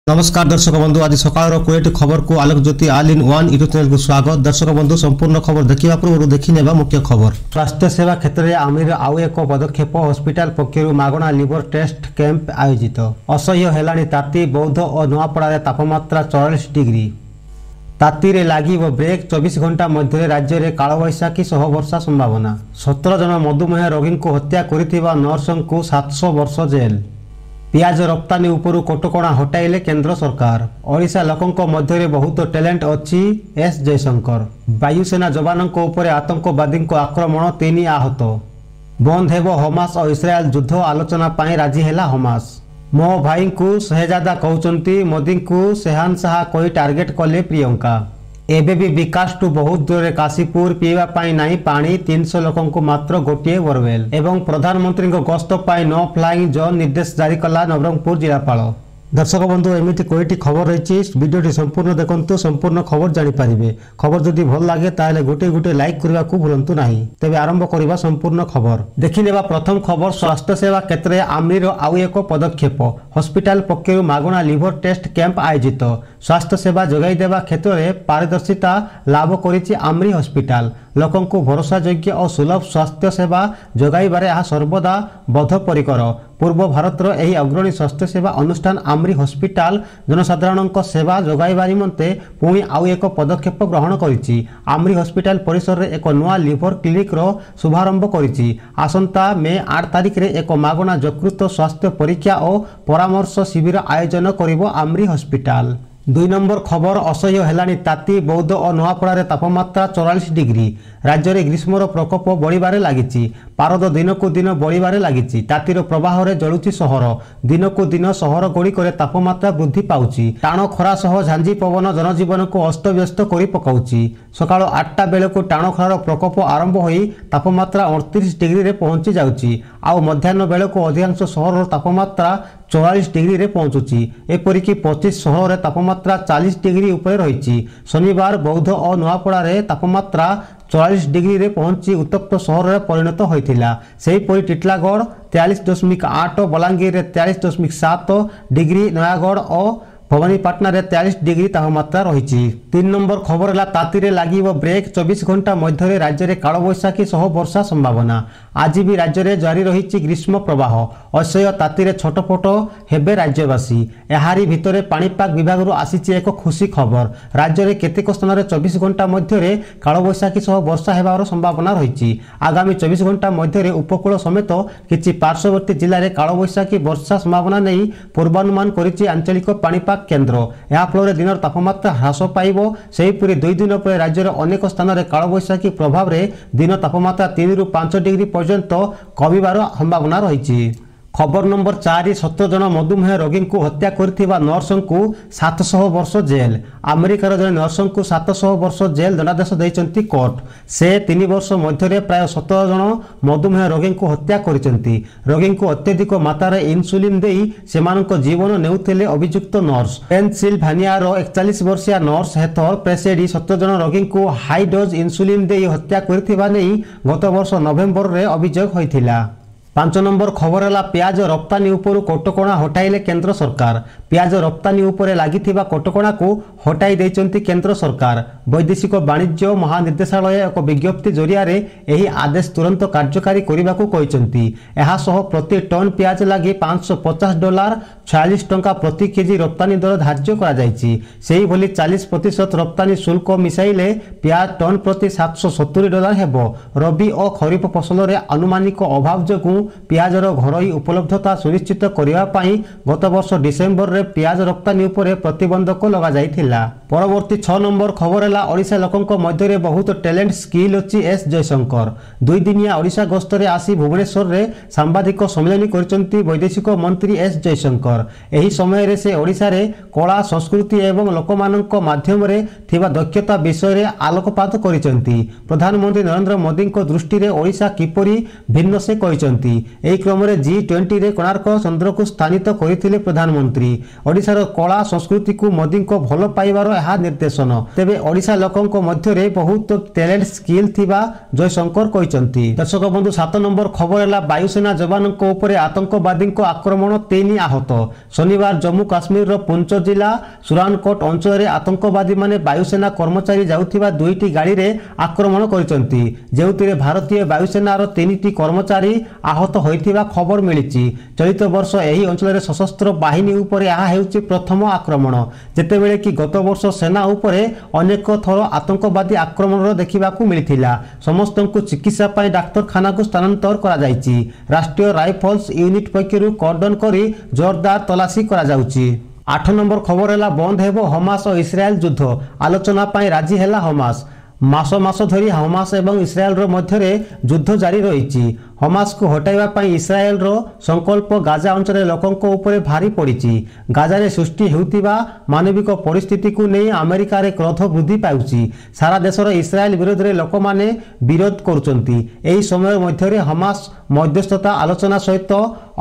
नमस्कार दर्शक बंधु आज सकाळ 20 खबर को Alok Jyoti all in one YouTube channel को स्वागत। दर्शक बंधु संपूर्ण खबर देखा पूर्व देखने मुख्य खबर। स्वास्थ्य सेवा क्षेत्र में आमिर आउ एक पदक्षेप हॉस्पिटल पक्षर मागणा लिवर टेस्ट कैंप आयोजित। असह्य हेलाणी ताती बौद्ध और नुआपड़ा तापमात्रा 44 डिग्री ताती रे लागी ब्रेक 24 घंटा मध्य राज्य में कालबैशाखी सह वर्षा संभावना। 17 जन मधुमेह रोगी को हत्या करिथिबा नर्स को 700 वर्ष जेल। पियाज रप्तानी उपरू कटकणा हटाइले केंद्र सरकार। ओडिशा लोकंक मध्य बहुत टैलेंट अच्छी एस जयशंकर। वायुसेना जवानों उपर आतंकवादी आक्रमण 3 आहत। बंद हेब हमास और इस्राएल युद्ध आलोचना पाई राजी हैला हमास। मो भाई को शहजादा कहउचंती मोदी को शहनशाह कही टार्गेट कले प्रियंका। एबे भी विकास टू बहुत दूर काशीपुर पीवा पाई नहीं पानी 300 लोकों को मात्र गोटे बोरवेल एवं प्रधानमंत्री गस्त पाई नो फ्लाइंग जोन निर्देश जारी कला नवरंगपुर जिलापाल। दर्शक बंधु एमती कईटी खबर रही वीडियो संपूर्ण देखंतु संपूर्ण खबर जानीपारे। खबर जदि भल लगे ताले गोटे गोटे लाइक करने को भूलु ना। तेज आरंभ करवा संपूर्ण खबर देखने। प्रथम खबर स्वास्थ्य सेवा क्षेत्र में आमरीर आउ एक पदक्षेप हॉस्पिटल पक्षर मागणा लिवर टेस्ट कैंप आयोजित। स्वास्थ्य सेवा जोगाई देवा क्षेत्र में पारदर्शिता लाभ करिछि आमरी हॉस्पिटल। लोकों को भरोसायोग्य और सुलभ स्वास्थ्य सेवा जोगाइबारे यह सर्वदा बद्धपरिकर। पूर्व भारतर यही अग्रणी स्वास्थ्य सेवा अनुष्ठान आमरी हॉस्पिटल जनसाधारण सेवा जोगाइबा निमंते पुणी आउ एक पदक्षेप ग्रहण करिछि। आमरी हॉस्पिटल परिसर में एक नुआ लिवर क्लिनिक रो शुभारंभ करिछि। आसंता मे 8 तारिख रे एक मागणा यकृत स्वास्थ्य परीक्षा और परामर्श शिविर आयोजन करिवो आमरी हॉस्पिटल। 2 नंबर खबर असह्य हेलाणी ताती बौद्ध और नुआपड़ा तापमात्रा 44 डिग्री। राज्य में ग्रीष्मर प्रकोप बढ़िबारे लागिछि। पारद दिन को दिन बढ़िबारे लागिछि। तातीर प्रवाह रे जळुछि सहर। दिन को दिन सहर गुड़िक तापमात्रा वृद्धि पाउछि। टाण खरा सह झांझी पवन जनजीवन को अस्तव्यस्त करि पकाउछि। सकाळ 8टा बेले को टाण खरार प्रकोप आरंभ होई तापमात्रा 38 डिग्री रे पहुंची जाउछि। आउ मध्याह्न बेले को अधिकांश सहर तापमात्रा 44 डिग्री रे पहुंचुछि। एपरिकी 25 सहर तापमात्रा 40 डिग्री उपर रही। शनिवार बौद्ध और नुआपड़ा तापमात्रा 44 डिग्री रे पहुंची उत्तप्त सहर में परिणत होइथिला। सेहीपरि टिटलागढ़ 43.8, बलांगीर रे 43.7 डिग्री, नयागढ़ और भवानीपाटना रे 43 डिग्री तापमात्रा रही। 3 नंबर खबर है ताती रे लागी ब्रेक 24 घंटा मध्य राज्य में कालबैशाखी सह वर्षा संभावना। आज भी राज्य में जारी रही ग्रीष्म प्रवाह। असह्य ताती रे छटपट हेबे राज्यवासी। एहारी भितरे पाणीपाग विभाग आसी एक खुशी खबर। राज्य में केतेक स्थान में 24 घंटा मध्य कालबैशाखी सह वर्षा हेबार संभावना रही। आगामी 24 घंटा मध्य उपकूल समेत किछि पार्श्ववर्ती जिले में कालबैशाखी वर्षा संभावना नहीं पूर्वानुमान करिछि आंचलिक पाणीपाग केन्द्र। या फल दिन तापमात्रा ह्रास पाइब। सेहीपरि 2 दिन पर राज्यर अनेक स्थान में कालबैशाखी प्रभाव में दिन तापमात्रा 3 ରୁ 5 डिग्री पर्यंत कमिबार संभावना रही। खबर नंबर 4 17 जन मधुमेह रोगी को हत्या करथिबा नर्स को 700 वर्ष जेल। अमेरिकार जन नर्स को 700 वर्ष जेल दंडादेश दैचंती कोर्ट। से 3 वर्ष मध्य प्राय 17 जन मधुमेह रोगी को हत्या करिसंती। रोगी को अत्यधिक मात्रा इन्सुलिन देई सेमानक जीवन नेउथिले अभियुक्त नर्स। पेनसिल्भानिया 41 वर्षीय नर्स हेथर प्रेसेडी 17 जन रोगी को हाई डोज इन्सुलिन देई हत्या करथिबा नै गत वर्ष नवेम्बर रे अभियोग होइथिला। 5 नंबर खबर है पियाज रप्तानी उपरू कटकणा हटाइले केंद्र सरकार। पियाज रप्तानी उपरे लागिथिबा कटकणा को हटाई देइचंती केंद्र सरकार। वैदेशिक वाणिज्य महानिर्देशालय एक विज्ञप्ति जरिया रे एही आदेश तुरंत कार्यकारी करने को कहिसंती। एहा सह प्रति टन पियाज लागि $550 46 टंका प्रति केजी रप्तानी दर धार्य करा जायछि। सेही भली 40% रप्तानी शुल्क मिसाइले पियाज टन प्रति $770 हेबो। रबी और खरीफ फसल रे अनुमानिक अभाव जोगु पियाजर घरोई उपलब्धता सुनिश्चित करने गत वर्ष डिसेम्बर रे पियाज रप्तानी उपरे प्रतिबंधक लगा जाइथिला। परवर्ती 6 नंबर खबर है ओडिशा लोकंक मध्य बहुत टैलेंट स्किल अच्छी एस जयशंकर। 2 दिनिया ओडिशा गस्तरे आसी भुवनेश्वर रे सांबादिक सम्मेलन करचंती वैदेशिक मंत्री एस जयशंकर। एही समय रे से ओडिशा रे कला संस्कृति एवं लोकमानंक माध्यम रे थिबा दक्षता विषय रे आलोकपात करिसंती। प्रधानमंत्री नरेंद्र मोदी को दृष्टि रे ओडिशा किपरि भिन्न से कहिसंती। କରିଛନ୍ତି। ଏହି କ୍ରମରେ G20ରେ କୋଣାର୍କ ଚନ୍ଦ୍ରକୁ ସ୍ଥାନିତ କରିଥିଲେ ପ୍ରଧାନମନ୍ତ୍ରୀ। ଓଡ଼ିଶାର କଳା ସଂସ୍କୃତିକୁ ମୋଦିଙ୍କ ଭଲ ପାଇବାର ଏହା ନିର୍ଦ୍ଦେଶନ। ତେବେ ଓଡ଼ିଶା ଲୋକଙ୍କ ମଧ୍ୟରେ ବହୁତ ଟ୍ୟାଲେଣ୍ଟ ସ୍କିଲ୍ ଥିବା ଜୟଶଙ୍କର କହିଛନ୍ତି। ଦର୍ଶକ ବନ୍ଧୁ 7 ନମ୍ବର ଖବର ହେଲା ବାୟୁସେନା ଯବାନଙ୍କ ଉପରେ ଆତଙ୍କବାଦୀଙ୍କ ଆକ୍ରମଣ 3 ଆହତ। ଶନିବାର ଜମ୍ମୁ କାଶ୍ମୀରର ପୁଞ୍ଚ ଜିଲ୍ଲା ସୁରାନକୋଟ ଅଞ୍ଚଳରେ ଆତଙ୍କବାଦୀମାନେ ବାୟୁସେନା କର୍ମଚାରୀ ଯାଉଥିବା 2ଟି ଗାଡ଼ିରେ ଆକ୍ରମଣ କରିଛନ୍ତି, ଯେଉଁଥିରେ ଭାରତୀୟ ବାୟୁସେନାର 3ଟି କର୍ମଚାରୀ ଆହତ ହୋଇଥିବା ଖବର ମିଳିଛି। ଚଳିତ ବର୍ଷ ଏହି ଅଞ୍ଚଳରେ ସଶସ୍ତ୍ର ବାହିନୀ ଉପରେ ଏହା ହେଉଛି ପ୍ରଥମ ଆକ୍ରମଣ, ଯେତେବେଳେ କି ଗତ ବର୍ଷ ସେନା ଉପରେ ଅନେକ ଥର ଆତଙ୍କବାଦୀ ଆକ୍ରମଣର ଦେଖିବାକୁ ମିଳିଥିଲା। ସମସ୍ତଙ୍କୁ ଚିକିତ୍ସା ପାଇଁ ଡାକ୍ତରଖାନାକୁ ସ୍ଥାନାନ୍ତର କରାଯାଇଛି। ରାଷ୍ଟ୍ରୀୟ ରାଇଫଲ୍ସ ୟୁନିଟ୍ ପକ୍ଷରୁ କର୍ଡନ କରି ଜୋରଦାର ତଲାସି କରାଯାଉଛି। 8 ନମ୍ବର ଖବର ହେଲା ବନ୍ଦ ହେବ ହମାସ ଓ ଇସ୍ରାଏଲ ଯୁଦ୍ଧ, ଆଲୋଚନା ପାଇଁ ରାଜି ହେଲା ହମାସ। ମାସ ଧରି ହମାସ ଏବଂ ଇସ୍ରାଏଲର ମଧ୍ୟରେ ଯୁଦ୍ଧ ଜାରି ରହିଛି। ହମାସକୁ ହଟାଇବା ପାଇଁ ଇସ୍ରାଏଲର ସଂକଳ୍ପ ଗାଜା ଅଞ୍ଚଳରେ ଲୋକଙ୍କ ଉପରେ ଭାରି ପଡ଼ିଛି। ଗାଜାରେ ସୃଷ୍ଟି ହେଉଥିବା ମାନବିକ ପରିସ୍ଥିତିକୁ ନେଇ ଆମେରିକାରେ କ୍ରୋଧ ବୃଦ୍ଧି ପାଉଛି। ସାରା ଦେଶର ଇସ୍ରାଏଲ ବିରୋଧରେ ଲୋକମାନେ ବିରୋଧ କରୁଛନ୍ତି। ଏହି ସମୟ ମଧ୍ୟରେ ହମାସ ମଧ୍ୟସ୍ଥତା ଆଲୋଚନା ସହିତ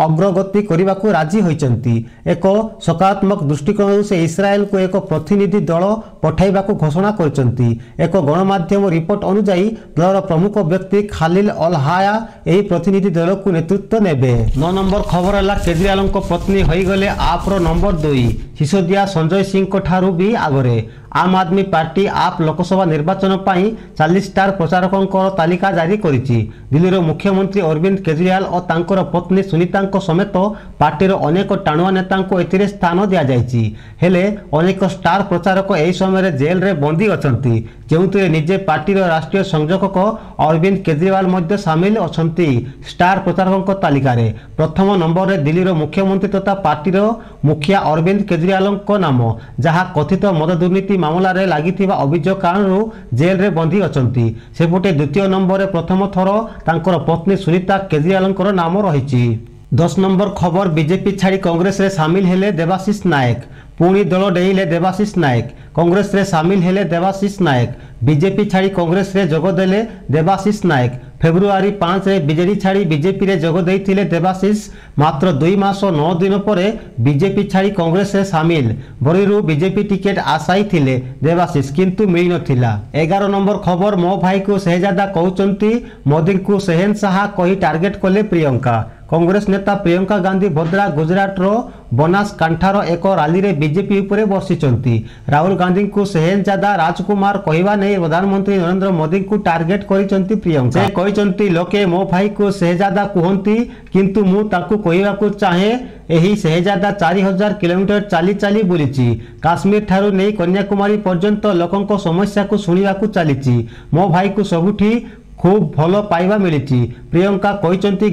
ଅଗ୍ରଗତି କରିବାକୁ ରାଜି ହୋଇଛନ୍ତି। ଏକ ସକାରାତ୍ମକ ଦୃଷ୍ଟିକୋଣରୁ ସେ ଇସ୍ରାଏଲକୁ ଏକ ପ୍ରତିନିଧି ଦଳ ପଠାଇବାକୁ ଘୋଷଣା କରିଛନ୍ତି। ଏକ ଗଣମାଧ୍ୟମ ରିପୋର୍ଟ ଅନୁଯାୟୀ ଦଳର ପ୍ରମୁଖ ବ୍ୟକ୍ତି ଖାଲିଲ ଅଲ ହାୟା ଏହି ପ୍ରତିନିଧି ଦଳକୁ ନେତୃତ୍ୱ ନେବେ। 9 ନମ୍ବର ଖବର ହେଲା କେଜରିୱାଲଙ୍କ ପତ୍ନୀ ହୋଇଗଲେ ଆପର ନମ୍ବର 2। ସିସୋଦିଆ ସଞ୍ଜୟ ସିଂଙ୍କ ଠାରୁ ବି ଆଗରେ। ଆମ୍ ଆଦମୀ ପାର୍ଟି ଆପ୍ ଲୋକସଭା ନିର୍ବାଚନ ପାଇଁ 40 ଷ୍ଟାର ପ୍ରଚାରକଙ୍କର ତାଲିକା ଜାରି କରିଛି। ଦିଲ୍ଲୀର ମୁଖ୍ୟମନ୍ତ୍ରୀ ଅରବିନ୍ଦ କେଜରିୱାଲ ଓ ତାଙ୍କର ପତ୍ନୀ ସୁନିତାଙ୍କ ସମେତ ପାର୍ଟିର ଅନେକ ଟାଣୁଆ ନେତାଙ୍କୁ ଏଥିରେ ସ୍ଥାନ ଦିଆଯାଇଛି। ହେଲେ ଅନେକ ଷ୍ଟାର ପ୍ରଚାରକ ଏହି ସମୟରେ ଜେଲରେ ବନ୍ଦୀ ଅଛନ୍ତି, ଯେଉଁଥିରେ ନିଜେ ପାର୍ଟିର ରାଷ୍ଟ୍ରୀୟ ସଂଯୋଜକ ଅରବିନ୍ଦ କେଜରିୱାଲ ମଧ୍ୟ ସାମିଲ ଅଛନ୍ତି। ଷ୍ଟାର ପ୍ରଚାରକଙ୍କ ତାଲିକାରେ ପ୍ରଥମ ନମ୍ବରରେ ଦିଲ୍ଲୀର ମୁଖ୍ୟମନ୍ତ୍ରୀ ତଥା ପାର୍ଟିର ମୁଖିଆ ଅରବିନ୍ଦ କେଜରିୱାଲଙ୍କ ନାମ, ଯାହା କଥିତ ମଦ ଦୁର୍ନୀତି ମାମଲାରେ ଲାଗିଥିବା ଅଭିଯୋଗ କାରଣରୁ ଜେଲରେ ବନ୍ଦୀ ଅଛନ୍ତି। ସେପଟେ ଦ୍ୱିତୀୟ ନମ୍ବରରେ ପ୍ରଥମ ଥର ତାଙ୍କର ପତ୍ନୀ ସୁନିତା କେଜରିୱାଲଙ୍କର ନାମ ରହିଛି। 10 ନମ୍ବର ଖବର ବିଜେପି ଛାଡ଼ି କଂଗ୍ରେସରେ ସାମିଲ ହେଲେ ଦେବାଶିଷ ନାୟକ। ପୁଣି ଦଳ ଡେଇଁଲେ ଦେବାଶିଷ ନାୟକ। କଂଗ୍ରେସରେ ସାମିଲ ହେଲେ ଦେବାଶିଷ ନାୟକ। ବିଜେପି ଛାଡ଼ି କଂଗ୍ରେସରେ ଯୋଗ ଦେଲେ ଦେବାଶିଷ ନାୟକ। ଫେବୃଆରୀ 5ରେ ବିଜେଡି ଛାଡ଼ି ବିଜେପିରେ ଯୋଗ ଦେଇଥିଲେ ଦେବାଶିଷ। ମାତ୍ର 2 ମାସ 9 ଦିନ ପରେ ବିଜେପି ଛାଡ଼ି କଂଗ୍ରେସରେ ସାମିଲ। ବରିରୁ ବିଜେପି ଟିକେଟ ଆଶାଇଥିଲେ ଦେବାଶିଷ, କିନ୍ତୁ ମିଳିନଥିଲା। 11 ନମ୍ବର ଖବର ମୋ ଭାଇକୁ ଶେହଜାଦା କହୁଛନ୍ତି, ମୋଦିଙ୍କୁ ଶେହେନଶାହା କହି ଟାର୍ଗେଟ କଲେ ପ୍ରିୟଙ୍କା। କଂଗ୍ରେସ ନେତା ପ୍ରିୟଙ୍କା ଗାନ୍ଧୀ ଭଦ୍ରା ଗୁଜରାଟର ବନାସକାଣ୍ଠାର ଏକ ରାଲିରେ ବିଜେପି ଉପରେ ବର୍ଷିଛନ୍ତି। ରାହୁଲ ଗାନ୍ଧୀଙ୍କୁ ଶେହେନଜାଦା ରାଜକୁମାର କହିବା ନେଇ ପ୍ରଧାନମନ୍ତ୍ରୀ ନରେନ୍ଦ୍ର ମୋଦିଙ୍କୁ ଟାର୍ଗେଟ କରିଛନ୍ତି ପ୍ରିୟଙ୍କା। ସେ କହିଛନ୍ତି, ଲୋକେ ମୋ ଭାଇକୁ ଶେହଜାଦା କୁହନ୍ତି, କିନ୍ତୁ ମୁଁ ତାଙ୍କୁ କହିବାକୁ ଚାହେଁ ଏହି ଶେହଜାଦା 4000 କିଲୋମିଟର ଚାଲି ଚାଲି ବୁଲିଛି। କାଶ୍ମୀର ଠାରୁ ନେଇ କନ୍ୟାକୁମାରୀ ପର୍ଯ୍ୟନ୍ତ ଲୋକଙ୍କ ସମସ୍ୟାକୁ ଶୁଣିବାକୁ ଚାଲିଛି। ମୋ ଭାଇକୁ ସବୁଠି ଖୁବ୍ ଭଲ ପାଇବା ମିଳିଛି। ପ୍ରିୟଙ୍କା କହିଛନ୍ତି,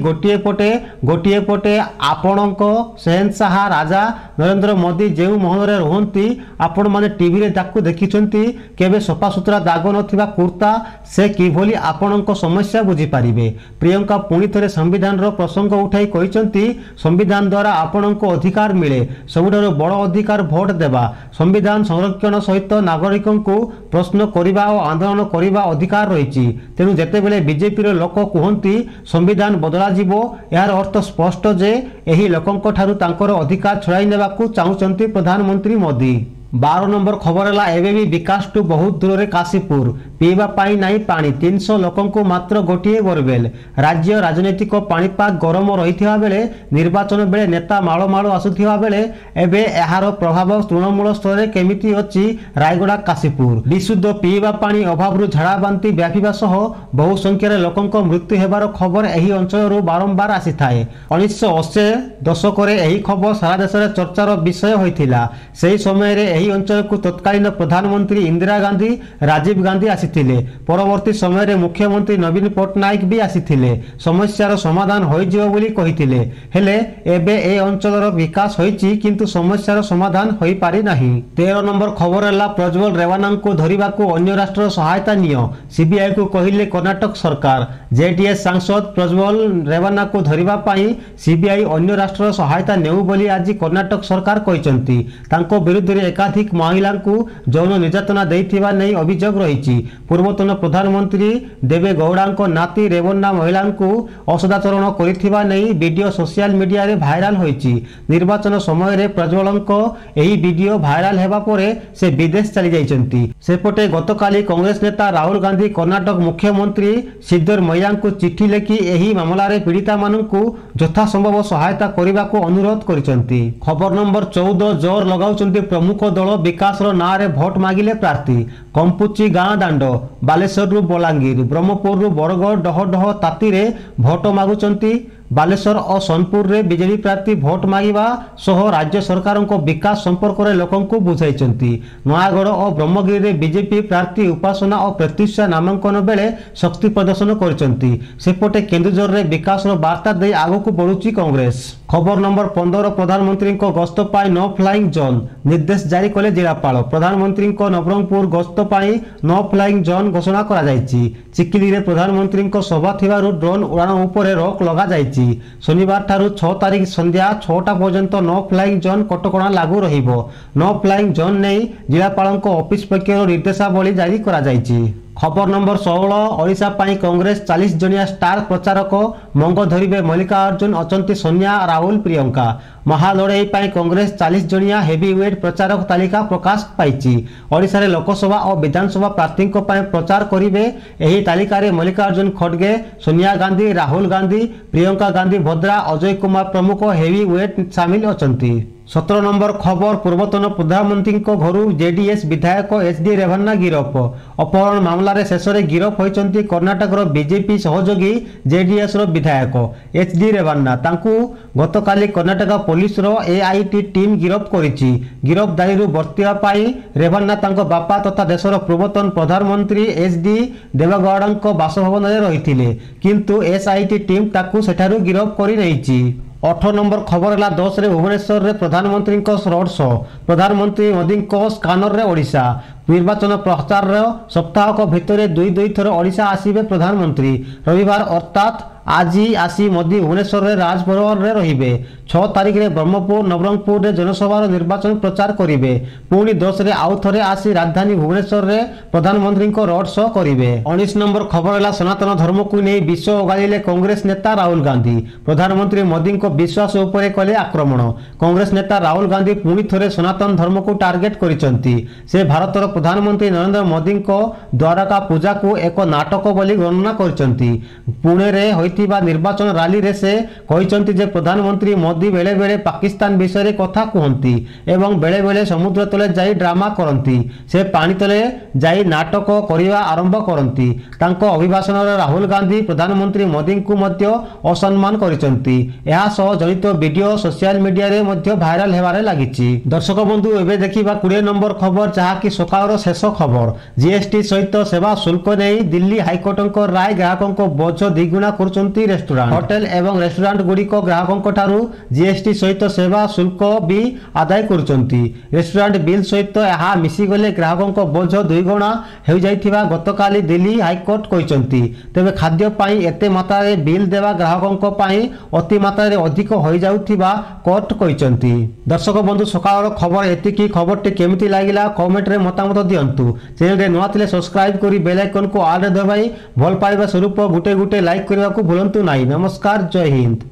ଗୋଟିଏ ପଟେ ଆପଣଙ୍କ ଶେହେନଶାହା ରାଜା ନରେନ୍ଦ୍ର ମୋଦି ଯେଉଁ ମହଲରେ ରୁହନ୍ତି, ଆପଣମାନେ ଟିଭିରେ ତାକୁ ଦେଖିଛନ୍ତି, କେବେ ସଫାସୁତୁରା ଦାଗ ନଥିବା କୁର୍ତ୍ତା, ସେ କିଭଳି ଆପଣଙ୍କ ସମସ୍ୟା ବୁଝିପାରିବେ। ପ୍ରିୟଙ୍କା ପୁଣି ଥରେ ସମ୍ବିଧାନର ପ୍ରସଙ୍ଗ ଉଠାଇ କହିଛନ୍ତି, ସମ୍ବିଧାନ ଦ୍ୱାରା ଆପଣଙ୍କୁ ଅଧିକାର ମିଳେ, ସବୁଠାରୁ ବଡ଼ ଅଧିକାର ଭୋଟ ଦେବା। ସମ୍ବିଧାନ ସଂରକ୍ଷଣ ସହିତ ନାଗରିକଙ୍କୁ ପ୍ରଶ୍ନ କରିବା ଓ ଆନ୍ଦୋଳନ କରିବା ଅଧିକାର ରହିଛି। ତେଣୁ ଯେତେବେଳେ ବିଜେପିର ଲୋକ କୁହନ୍ତି ସମ୍ବିଧାନ ବଦଳାଯିବ, ଏହାର ଅର୍ଥ ସ୍ପଷ୍ଟ ଯେ ଏହି ଲୋକଙ୍କ ଠାରୁ ତାଙ୍କର ଅଧିକାର ଛଡ଼ାଇ ନେବାକୁ ଚାହୁଁଛନ୍ତି ପ୍ରଧାନମନ୍ତ୍ରୀ ମୋଦି। 12 ନମ୍ବର ଖବର ହେଲା ଏବେ ବି ବିକାଶଠୁ ବହୁତ ଦୂରରେ କାଶୀପୁର। ପିଇବା ପାଇଁ ନାହିଁ ପାଣି, 300 ଲୋକଙ୍କୁ ମାତ୍ର ଗୋଟିଏ ବୋରୱେଲ। ରାଜ୍ୟ ରାଜନୈତିକ ପାଣିପାଗ ଗରମ ରହିଥିବା ବେଳେ ନିର୍ବାଚନ ବେଳେ ନେତା ମାଳ ମାଳ ଆସୁଥିବା ବେଳେ ଏବେ ଏହାର ପ୍ରଭାବ ତୃଣମୂଳ ସ୍ତରରେ କେମିତି ଅଛି ରାୟଗଡ଼ା କାଶୀପୁର। ବିଶୁଦ୍ଧ ପିଇବା ପାଣି ଅଭାବରୁ ଝାଡ଼ାବାନ୍ତି ବ୍ୟାପିବା ସହ ବହୁ ସଂଖ୍ୟାରେ ଲୋକଙ୍କ ମୃତ୍ୟୁ ହେବାର ଖବର ଏହି ଅଞ୍ଚଳରୁ ବାରମ୍ବାର ଆସିଥାଏ। 1980 ଦଶକରେ ଏହି ଖବର ସାରା ଦେଶରେ ଚର୍ଚ୍ଚାର ବିଷୟ ହୋଇଥିଲା। ସେହି ସମୟରେ ଏହି ଅଞ୍ଚଳକୁ ତତ୍କାଳୀନ ପ୍ରଧାନମନ୍ତ୍ରୀ ଇନ୍ଦିରା ଗାନ୍ଧୀ, ରାଜୀବ ଗାନ୍ଧୀ ଆସିଥିଲେ। ପରବର୍ତ୍ତୀ ସମୟରେ ମୁଖ୍ୟମନ୍ତ୍ରୀ ନବୀନ ପଟ୍ଟନାୟକ ବି ଆସିଥିଲେ। ସମସ୍ୟାର ସମାଧାନ ହୋଇଯିବ ବୋଲି କହିଥିଲେ। ହେଲେ ଏବେ ଏ ଅଞ୍ଚଳର ବିକାଶ ହୋଇଛି, କିନ୍ତୁ ସମସ୍ୟାର ସମାଧାନ ହୋଇପାରି ନାହିଁ। 13 ନମ୍ବର ଖବର ହେଲା ପ୍ରଜ୍ୱଲ ରେୱାନାଙ୍କୁ ଧରିବାକୁ ଅନ୍ୟ ରାଷ୍ଟ୍ରର ସହାୟତା ନିଅ, ସିବିଆଇକୁ କହିଲେ କର୍ଣ୍ଣାଟକ ସରକାର। ଜେଡିଏସ୍ ସାଂସଦ ପ୍ରଜ୍ୱଲ ରେୱାନାଙ୍କୁ ଧରିବା ପାଇଁ ସିବିଆଇ ଅନ୍ୟ ରାଷ୍ଟ୍ରର ସହାୟତା ନେଉ ବୋଲି ଆଜି କର୍ଣ୍ଣାଟକ ସରକାର କହିଛନ୍ତି। ତାଙ୍କ ବିରୁଦ୍ଧରେ ଏକାଧିକ लक्षाधिक महिला यौन निर्यातना देइथिबा नै अभियोग रही। पूर्वतन प्रधानमंत्री देवे गौड़ा नाती रेवन्ना महिला असदाचरण करिथिबा नै वीडियो सोशल मीडिया रे भाइराल होईची। निर्वाचन समय रे प्रज्वलंको एही वीडियो भाइराल हेबा परे से विदेश चली जाइछंती। सेपटे गतकाली कांग्रेस नेता राहुल गांधी कर्नाटक मुख्यमंत्री सिद्धरमैया को चिठी लिखि एही मामला रे पीड़िता माननकु यथासंभव सहायता करने अनुरोध करिसेंती। खबर नंबर 14 जोर लगाउचंती प्रमुख दल विकास रो ना रे भोट मागिले प्रार्थी। कंपुची गाँ दांड बालेश्वर रु बलांगीर ब्रह्मपुर रु बरगढ़ डहडह ताती रे भोट मागुचंती। बालेश्वर और सोनपुर रे बीजेपी प्रार्थी भोट मागिबा सह राज्य सरकार को विकास संपर्क में लोकों को बुझाइछंती। नयागढ़ और ब्रह्मगिरी रे बीजेपी प्रार्थी उपासना और प्रत्युषा नामांकन बेले शक्ति प्रदर्शन करछंती। सेपटे केन्दुझर रे विकास रो वार्ता दे आगकु बढ़ुची कांग्रेस। खबर नंबर 15 प्रधानमंत्री गस्त पाई नो फ्लाइंग जोन निर्देश जारी कले जिलापाल। प्रधानमंत्री नवरंगपुर गस्त पाई नो फ्लाइंग जोन घोषणा करा जायछि। चिकिली रे प्रधानमंत्री सभा थिबारु ड्रोन उड़ान उपरे रोक लगा जायछि। शनिवार ठारू 6 तारीख संध्या 6टा पर्यंत नो फ्लाइंग जोन कटकणा लागू रहिबो। नो फ्लाइंग जोन नै जिलापाल ऑफिस पक्षर निर्देशावली जारी करा जायछि। खबर नंबर 16 ओडिशा पाई कांग्रेस 40 जनिया स्टार प्रचारक मंग धरिबे मल्लिकार्जुन अचंती सोनिया राहुल प्रियंका। महालड़ई पाई कांग्रेस 40 जनिया हेवीवेट प्रचारक तालिका प्रकाश पाइछि। ओडिशा रे लोकसभा और विधानसभा प्रार्थी प्रचार करिवे एही तालिका रे मल्लिकार्जुन खड़गे, सोनिया गांधी, राहुल गांधी, प्रियंका गांधी भद्रा, अजय कुमार प्रमुख हेवीवेट शामिल अछंती। 17 नंबर खबर पूर्वतन प्रधानमंत्री घर जेडीएस विधायक एचडी रेवन्ना गिरफ। अपहरण मामला रे शेष रे गिरफ होइचंती कर्नाटक रो बीजेपी सहयोगी जेडीएस रो विधायक एचडी रेवन्ना। तांकू गतकाली कर्नाटक पुलिस रो एआईटी टीम गिरफ करिछि। गिरफदारी रु बर्तिया पाई रेवन्ना तांको बापा तथा देशर पूर्वतन प्रधानमंत्री एचडी देवेगौड़ा बासभवन रे रहिथिले, किंतु एसआईटी टीम ताकू सेठारु गिरफ करि नैछि। 8 नंबर खबर है 10 रे भुवनेश्वर रे प्रधानमंत्री रोड शो। प्रधानमंत्री मोदी स्कानर रे ओडिशा। निर्वाचन प्रचार सप्ताह भितर दुई थर ओडिशा आसीबे प्रधानमंत्री। रविवार अर्थात आज आसी मोदी भुवनेश्वर रे राजभवन रे रहिबे। 6 तारीख रे ब्रह्मपुर नवरंगपुर रे जनसभा निर्वाचन प्रचार करिवे। पुणी 10 रे आउ थरे आसी राजधानी भुवनेश्वर रे प्रधानमंत्री को रोड शो करिवे। 19 नंबर खबर है सनातन धर्म को नहीं विश्व ओगाड़िले कांग्रेस नेता राहुल गांधी। प्रधानमंत्री मोदी को विश्वास उपरे कले आक्रमण। कांग्रेस नेता राहुल गांधी पुणी थरे सनातन धर्म को टार्गेट करिसंती। से भारतर प्रधानमंत्री नरेंद्र मोदी को द्वारका पूजा को एक नाटक बोली गणना करिसंती। पुणे रे होइतिबा निर्वाचन रैली रे से कहिसंती जे प्रधानमंत्री मोदी बेले बेले पाकिस्तान विषय रे कथा कहंती एवं बेले बेले समुद्र तले जाई ड्रामा करंती। से पानी तले जाई नाटक करिवा आरंभ करंती। तांको अभिभाषण रे राहुल गांधी प्रधानमंत्री मोदी को मध्य असम्मान करिसंती। एहा सह जनित वीडियो सोशल मीडिया रे मध्य भाइराल हेबारे लागिछि। दर्शक बंधु एबे देखिबा 20 नंबर खबर जहा कि सकाळर शेष खबर। जीएसटी सहित सेवा शुल्क नहीं दिल्ली हाईकोर्ट राय ग्राहकों बोझ द्विगुणा करछंती रेस्टोरेंट होटेल एवं रेस्टोरेंट गुड़िक ग्राहकों ठारू जीएसटी सहित सेवा शुल्क भी आदाय करछंती। रेस्टोरेंट बिल सहित यह मिसीगले ग्राहकों बोझ द्विगुणा हो जाइथिबा गतकाली दिल्ली हाईकोर्ट कहिसंती। तेबे खाद्य पाई एते मात्रा रे बिल देवा ग्राहकों पाई अति मात्रा रे अधिक हो जाउथिबा कोर्ट कहिसंती। दर्शक बंधु सकाळर खबर एतिकी। खबरटी केमिति लागिला कमेंट रे मतामत दियंतु। चैनल रे नवा थिले सब्सक्राइब करी बेल आइकन को ऑल रे दबाई भल पाइबा स्वरूप गुटे गुटे लाइक करबा को भूलंतु नाही। नमस्कार, जय हिंद।